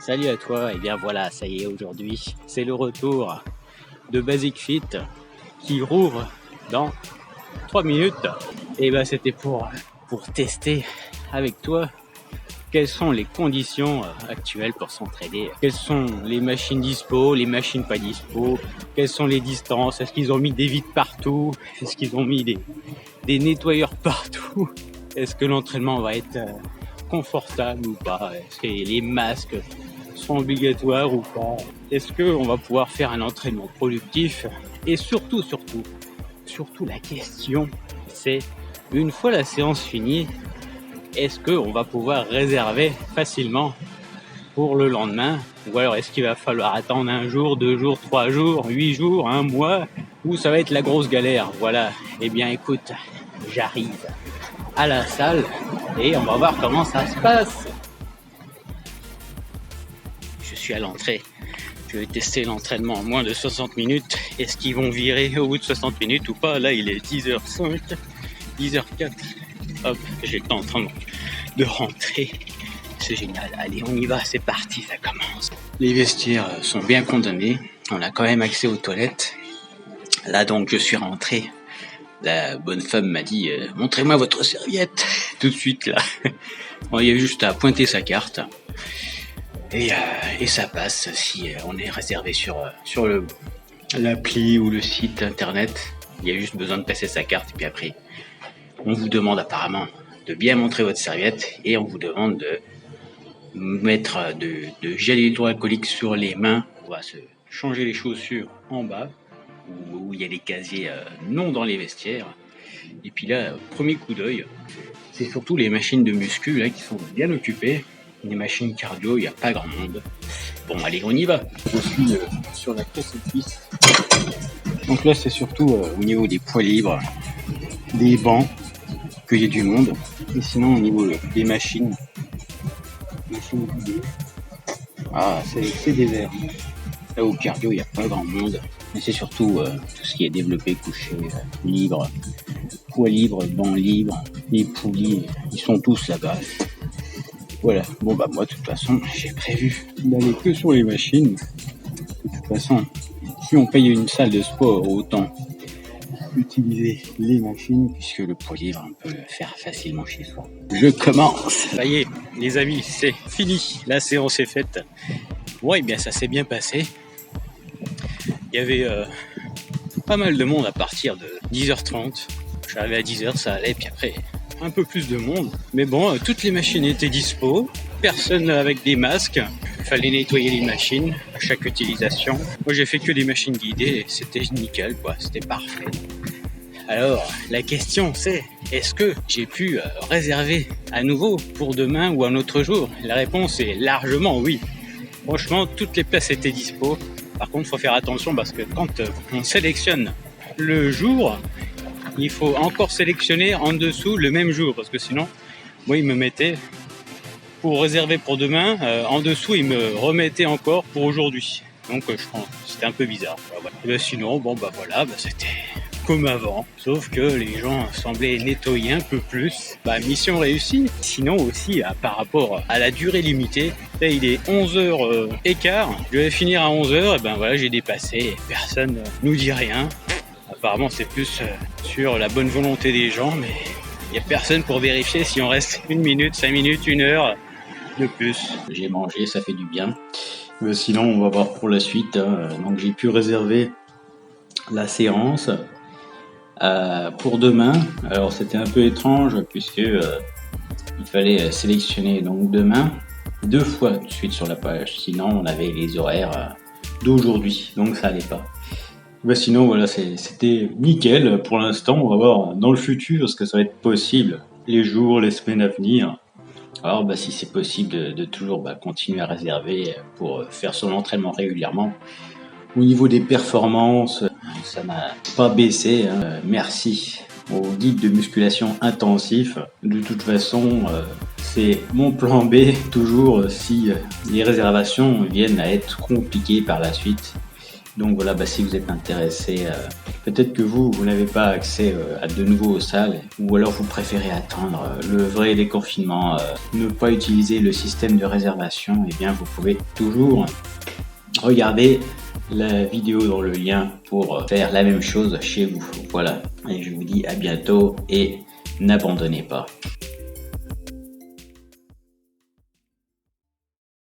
Salut à toi, et bien voilà, ça y est, aujourd'hui, c'est le retour de Basic Fit qui rouvre dans 3 minutes. Et ben c'était pour tester avec toi quelles sont les conditions actuelles pour s'entraîner, quelles sont les machines dispo, les machines pas dispo, quelles sont les distances, est-ce qu'ils ont mis des vides partout, est-ce qu'ils ont mis des nettoyeurs partout, est-ce que l'entraînement va être confortable ou pas, est-ce que les masques sont obligatoires ou pas, est-ce qu'on va pouvoir faire un entraînement productif, et surtout la question c'est, une fois la séance finie, est-ce qu'on va pouvoir réserver facilement pour le lendemain, ou alors est-ce qu'il va falloir attendre 1 jour, 2 jours, 3 jours, 8 jours, 1 mois, ou ça va être la grosse galère. Voilà, eh bien écoute, j'arrive à la salle et on va voir comment ça se passe. Je suis à l'entrée, je vais tester l'entraînement en moins de 60 minutes. Est-ce qu'ils vont virer au bout de 60 minutes ou pas? Là il est 10h05, 10h04. Hop, j'ai le temps en train de rentrer. C'est génial. Allez, on y va, c'est parti, ça commence. Les vestiaires sont bien condamnés. On a quand même accès aux toilettes. Là donc, je suis rentré. La bonne femme m'a dit montrez-moi votre serviette. Tout de suite là. Bon, il y a juste à pointer sa carte. Et ça passe si on est réservé sur l'appli ou le site internet. Il y a juste besoin de passer sa carte. Et puis après, on vous demande apparemment de bien montrer votre serviette et on vous demande de mettre de gel hydroalcoolique sur les mains. On va se changer les chaussures en bas où il y a des casiers non dans les vestiaires. Et puis là, premier coup d'œil, c'est surtout les machines de muscu là qui sont bien occupées. Les machines cardio, il n'y a pas grand monde. Bon, allez, on y va. Je suis sur la caisse de cuisse. Donc là, c'est surtout au niveau des poids libres, des bancs, qu'il y ait du monde. Et sinon, au niveau des machines guidées, c'est désert. Là, au cardio, il n'y a pas grand monde. Mais c'est surtout tout ce qui est développé, couché, libre, poids libre, banc libre, les poulies, ils sont tous là-bas. Voilà. Bon, bah, moi, de toute façon, j'ai prévu d'aller que sur les machines. De toute façon, si on paye une salle de sport, autant utiliser les machines, puisque le poids libre, on peut le faire facilement chez soi. Je commence. Ça y est, les amis, c'est fini. La séance est faite. Ouais, bien, ça s'est bien passé. Il y avait pas mal de monde à partir de 10h30. J'arrivais à 10h, ça allait, puis après, un peu plus de monde. Mais bon, toutes les machines étaient dispo. Personne avec des masques. Il fallait nettoyer les machines à chaque utilisation. Moi, j'ai fait que des machines guidées et c'était nickel, quoi. C'était parfait. Alors, la question c'est, est-ce que j'ai pu réserver à nouveau pour demain ou un autre jour? La réponse est largement oui. Franchement, toutes les places étaient dispo. Par contre, il faut faire attention parce que quand on sélectionne le jour, il faut encore sélectionner en dessous le même jour. Parce que sinon, moi, il me mettait pour réserver pour demain, en dessous, il me remettait encore pour aujourd'hui. Donc, je pense que c'était un peu bizarre. Voilà. Et bien, sinon, c'était comme avant, sauf que les gens semblaient nettoyer un peu plus. Mission réussie. Sinon aussi, par rapport à la durée limitée, là il est 11h15, je vais finir à 11h, et ben voilà, j'ai dépassé, personne nous dit rien. Apparemment c'est plus sur la bonne volonté des gens, mais il n'y a personne pour vérifier si on reste 1 minute, 5 minutes, 1 heure de plus. J'ai mangé, ça fait du bien. Mais sinon on va voir pour la suite. Donc j'ai pu réserver la séance pour demain. Alors c'était un peu étrange puisque il fallait sélectionner donc demain 2 fois de suite sur la page, sinon on avait les horaires d'aujourd'hui, donc ça allait pas. Sinon voilà, c'était nickel pour l'instant. On va voir dans le futur ce que ça va être possible les jours, les semaines à venir. Alors si c'est possible de toujours continuer à réserver pour faire son entraînement régulièrement. Au niveau des performances, ça n'a pas baissé. Merci au guide de musculation intensif. De toute façon, c'est mon plan B, toujours si les réservations viennent à être compliquées par la suite. Donc voilà, si vous êtes intéressé, peut-être que vous n'avez pas accès à de nouveau aux salles, ou alors vous préférez attendre le vrai déconfinement, ne pas utiliser le système de réservation, et bien vous pouvez toujours regarder la vidéo dans le lien pour faire la même chose chez vous. Voilà, et je vous dis à bientôt et n'abandonnez pas.